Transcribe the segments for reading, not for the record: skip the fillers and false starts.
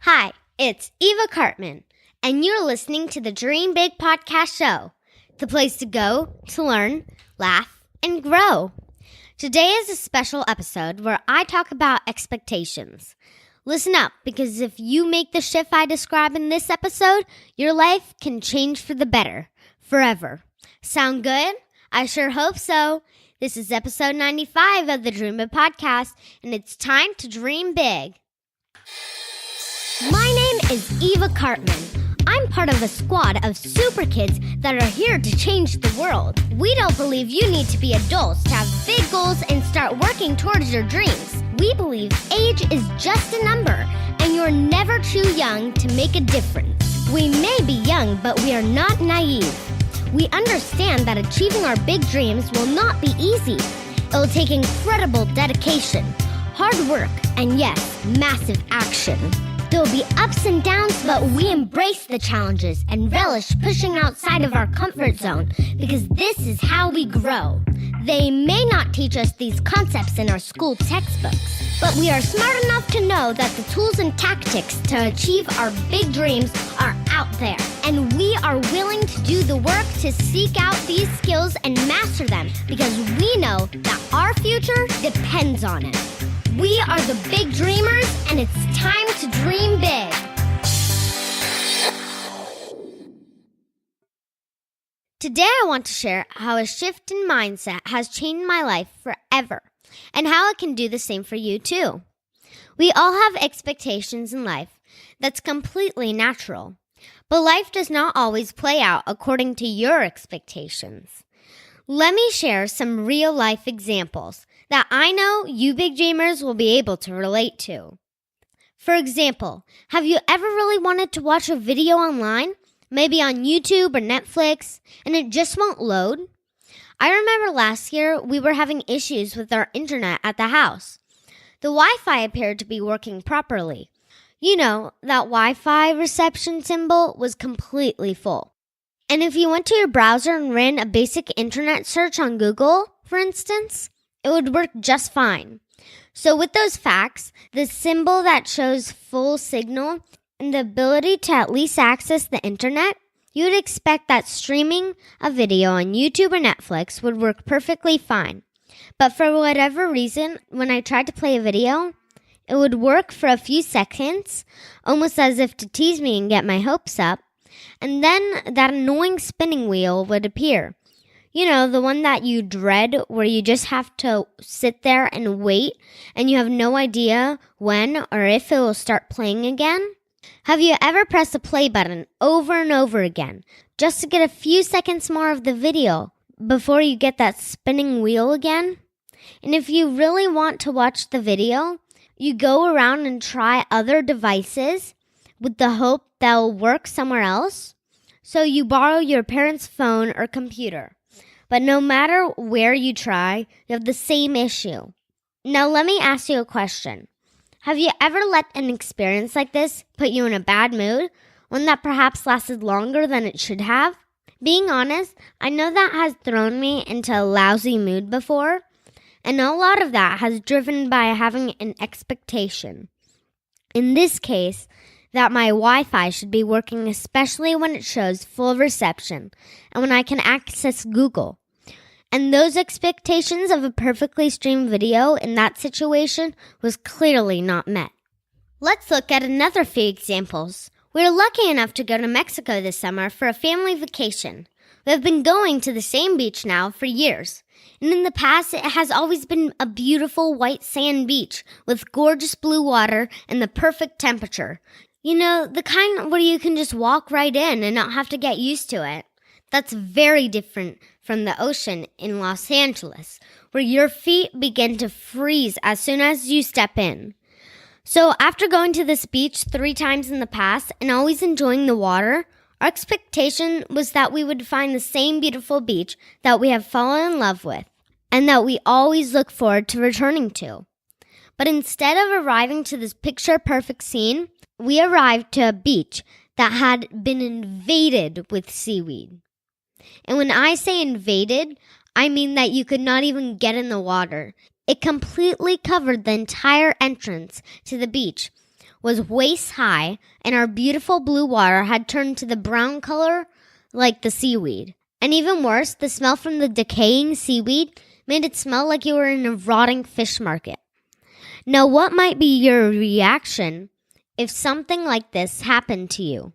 Hi, it's Eva Cartman, and you're listening to the Dream Big Podcast Show, the place to go to learn, laugh, and grow. Today is a special episode where I talk about expectations. Listen up, because if you make the shift I describe in this episode, your life can change for the better, forever. Sound good? I sure hope so. This is episode 95 of the Dream Big Podcast, and it's time to dream big. My name is Eva Cartman. I'm part of a squad of super kids that are here to change the world. We don't believe you need to be adults to have big goals and start working towards your dreams. We believe age is just a number, and you're never too young to make a difference. We may be young, but we are not naive. We understand that achieving our big dreams will not be easy. It will take incredible dedication, hard work, and yes, massive action. There will be ups and downs, but we embrace the challenges and relish pushing outside of our comfort zone because this is how we grow. They may not teach us these concepts in our school textbooks, but we are smart enough to know that the tools and tactics to achieve our big dreams are out there, and we are willing to do the work to seek out these skills and master them because we know that our future depends on it. We are the big dreamers, and it's time to dream big. Today I want to share how a shift in mindset has changed my life forever, and how it can do the same for you too. We all have expectations in life. That's completely natural. But life does not always play out according to your expectations. Let me share some real-life examples that I know you big dreamers will be able to relate to. For example, have you ever really wanted to watch a video online, maybe on YouTube or Netflix, and it just won't load? I remember last year we were having issues with our internet at the house. The Wi-Fi appeared to be working properly. You know, that Wi-Fi reception symbol was completely full. And if you went to your browser and ran a basic internet search on Google, for instance, it would work just fine. So with those facts, the symbol that shows full signal and the ability to at least access the internet, you would expect that streaming a video on YouTube or Netflix would work perfectly fine. But for whatever reason, when I tried to play a video, it would work for a few seconds, almost as if to tease me and get my hopes up, and then that annoying spinning wheel would appear. You know, the one that you dread where you just have to sit there and wait and you have no idea when or if it will start playing again? Have you ever pressed the play button over and over again just to get a few seconds more of the video before you get that spinning wheel again? And if you really want to watch the video, you go around and try other devices with the hope they'll work somewhere else. So you borrow your parents' phone or computer. But no matter where you try, you have the same issue. Now let me ask you a question. Have you ever let an experience like this put you in a bad mood? One that perhaps lasted longer than it should have? Being honest, I know that has thrown me into a lousy mood before. And a lot of that has driven by having an expectation. In this case, that my Wi-Fi should be working, especially when it shows full reception and when I can access Google. And those expectations of a perfectly streamed video in that situation was clearly not met. Let's look at another few examples. We were lucky enough to go to Mexico this summer for a family vacation. We have been going to the same beach now for years. And in the past, it has always been a beautiful white sand beach with gorgeous blue water and the perfect temperature. You know, the kind where you can just walk right in and not have to get used to it. That's very different from the ocean in Los Angeles, where your feet begin to freeze as soon as you step in. So after going to this beach 3 times in the past and always enjoying the water, our expectation was that we would find the same beautiful beach that we have fallen in love with and that we always look forward to returning to. But instead of arriving to this picture-perfect scene, we arrived to a beach that had been invaded with seaweed. And when I say invaded, I mean that you could not even get in the water. It completely covered the entire entrance to the beach, was waist high, and our beautiful blue water had turned to the brown color like the seaweed. And even worse, the smell from the decaying seaweed made it smell like you were in a rotting fish market. Now, what might be your reaction if something like this happened to you?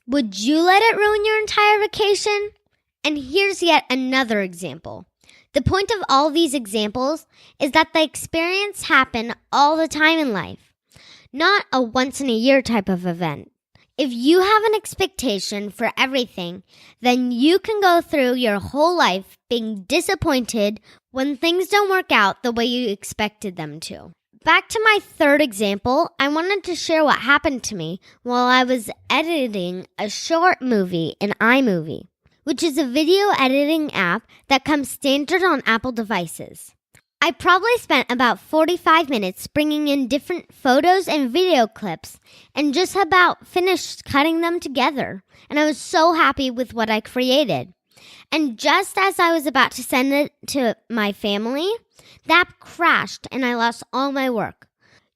Would you let it ruin your entire vacation? And here's yet another example. The point of all these examples is that the experience happen all the time in life, not a once-in-a-year type of event. If you have an expectation for everything, then you can go through your whole life being disappointed when things don't work out the way you expected them to. Back to my third example, I wanted to share what happened to me while I was editing a short movie in iMovie, which is a video editing app that comes standard on Apple devices. I probably spent about 45 minutes bringing in different photos and video clips and just about finished cutting them together. And I was so happy with what I created. And just as I was about to send it to my family, the app crashed and I lost all my work.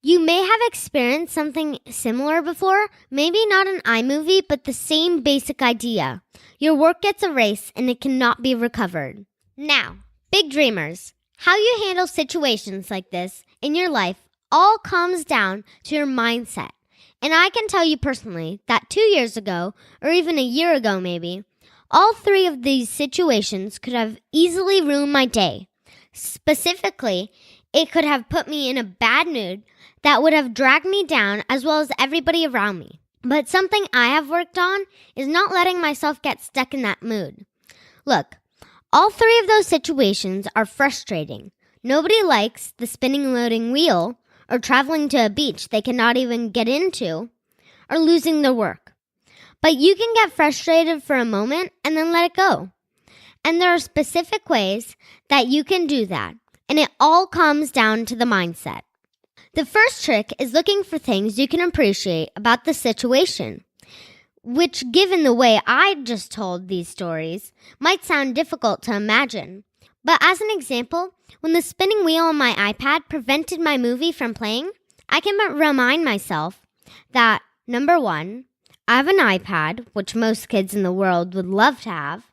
You may have experienced something similar before, maybe not an iMovie, but the same basic idea. Your work gets erased and it cannot be recovered. Now, big dreamers, how you handle situations like this in your life all comes down to your mindset. And I can tell you personally that 2 years ago, or even a year ago maybe, all three of these situations could have easily ruined my day. Specifically, it could have put me in a bad mood that would have dragged me down as well as everybody around me. But something I have worked on is not letting myself get stuck in that mood. Look, all three of those situations are frustrating. Nobody likes the spinning loading wheel, or traveling to a beach they cannot even get into, or losing their work. But you can get frustrated for a moment and then let it go. And there are specific ways that you can do that, and it all comes down to the mindset. The first trick is looking for things you can appreciate about the situation, which, given the way I just told these stories, might sound difficult to imagine. But as an example, when the spinning wheel on my iPad prevented my movie from playing, I can remind myself that, number one, I have an iPad, which most kids in the world would love to have.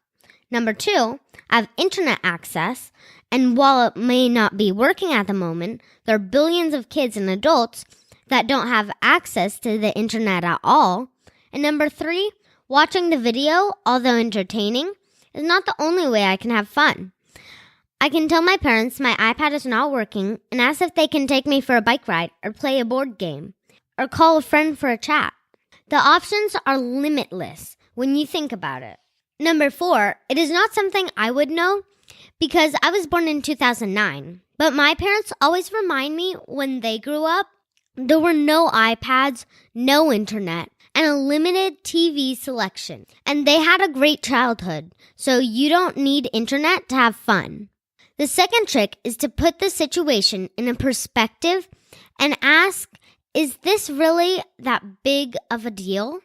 Number two, I have internet access, and while it may not be working at the moment, there are billions of kids and adults that don't have access to the internet at all. And number three, watching the video, although entertaining, is not the only way I can have fun. I can tell my parents my iPad is not working and ask if they can take me for a bike ride or play a board game or call a friend for a chat. The options are limitless when you think about it. Number four, it is not something I would know because I was born in 2009. But my parents always remind me when they grew up, there were no iPads, no internet, and a limited TV selection. And they had a great childhood, so you don't need internet to have fun. The second trick is to put the situation in a perspective and ask, is this really that big of a deal?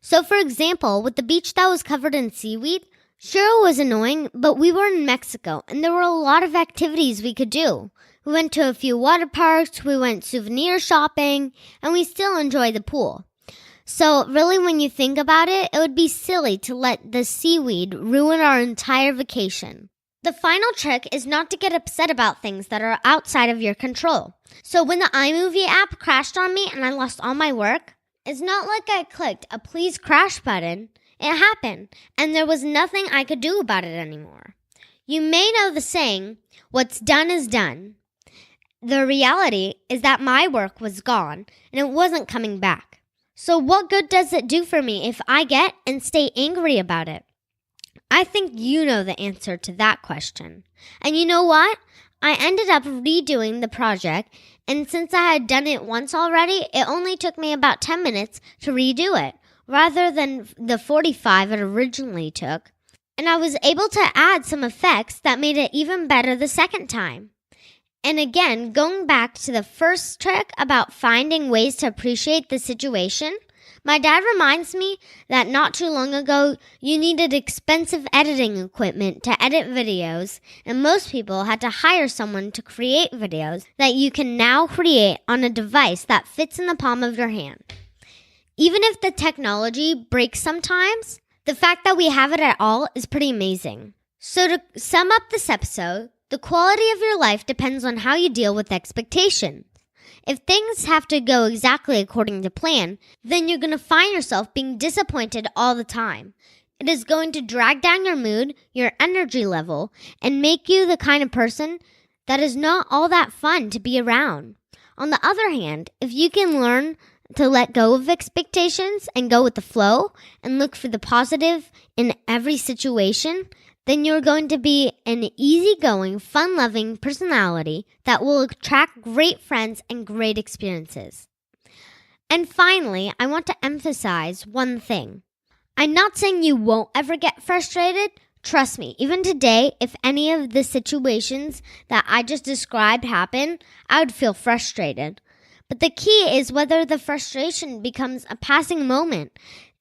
So for example, with the beach that was covered in seaweed, sure it was annoying, but we were in Mexico and there were a lot of activities we could do. We went to a few water parks, we went souvenir shopping, and we still enjoyed the pool. So really when you think about it, it would be silly to let the seaweed ruin our entire vacation. The final trick is not to get upset about things that are outside of your control. So when the iMovie app crashed on me and I lost all my work, it's not like I clicked a please crash button. It happened, and there was nothing I could do about it anymore. You may know the saying, what's done is done. The reality is that my work was gone and it wasn't coming back. So what good does it do for me if I get and stay angry about it? I think you know the answer to that question. And you know what? I ended up redoing the project, and since I had done it once already, it only took me about 10 minutes to redo it, rather than the 45 it originally took. And I was able to add some effects that made it even better the second time. And again, going back to the first trick about finding ways to appreciate the situation, My dad reminds me that not too long ago, you needed expensive editing equipment to edit videos, and most people had to hire someone to create videos that you can now create on a device that fits in the palm of your hand. Even if the technology breaks sometimes, the fact that we have it at all is pretty amazing. So to sum up this episode, the quality of your life depends on how you deal with expectations. If things have to go exactly according to plan, then you're going to find yourself being disappointed all the time. It is going to drag down your mood, your energy level, and make you the kind of person that is not all that fun to be around. On the other hand, if you can learn to let go of expectations and go with the flow and look for the positive in every situation, then you're going to be an easygoing, fun-loving personality that will attract great friends and great experiences. And finally, I want to emphasize one thing. I'm not saying you won't ever get frustrated. Trust me, even today, if any of the situations that I just described happen, I would feel frustrated. But the key is whether the frustration becomes a passing moment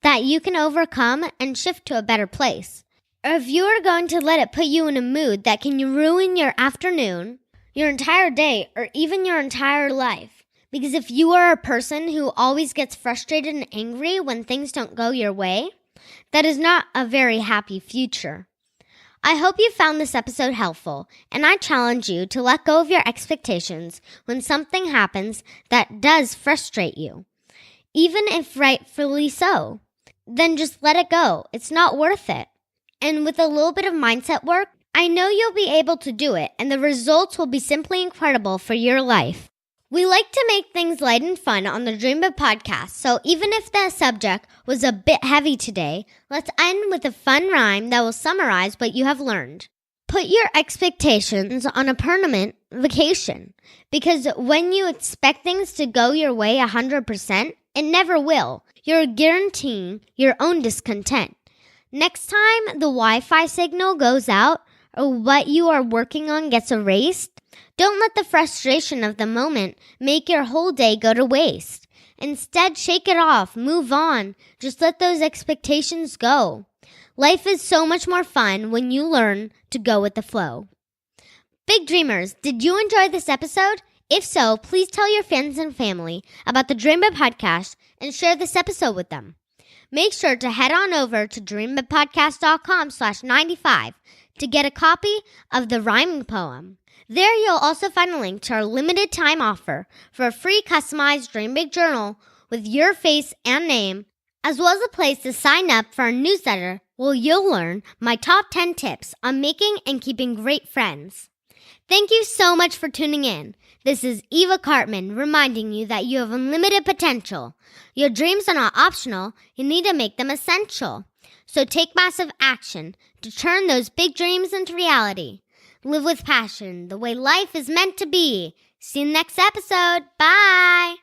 that you can overcome and shift to a better place. Or if you are going to let it put you in a mood that can ruin your afternoon, your entire day, or even your entire life. Because if you are a person who always gets frustrated and angry when things don't go your way, that is not a very happy future. I hope you found this episode helpful, and I challenge you to let go of your expectations when something happens that does frustrate you, even if rightfully so. Then just let it go. It's not worth it. And with a little bit of mindset work, I know you'll be able to do it, and the results will be simply incredible for your life. We like to make things light and fun on the Dream Big podcast, so even if the subject was a bit heavy today, let's end with a fun rhyme that will summarize what you have learned. Put your expectations on a permanent vacation, because when you expect things to go your way 100%, it never will. You're guaranteeing your own discontent. Next time the Wi-Fi signal goes out or what you are working on gets erased, don't let the frustration of the moment make your whole day go to waste. Instead, shake it off, move on, just let those expectations go. Life is so much more fun when you learn to go with the flow. Big Dreamers, did you enjoy this episode? If so, please tell your friends and family about the Dream Big podcast and share this episode with them. Make sure to head on over to dreambigpodcast.com/95 to get a copy of the rhyming poem. There you'll also find a link to our limited time offer for a free customized Dream Big journal with your face and name, as well as a place to sign up for our newsletter where you'll learn my top 10 tips on making and keeping great friends. Thank you so much for tuning in. This is Eva Cartman reminding you that you have unlimited potential. Your dreams are not optional. You need to make them essential. So take massive action to turn those big dreams into reality. Live with passion the way life is meant to be. See you next episode. Bye.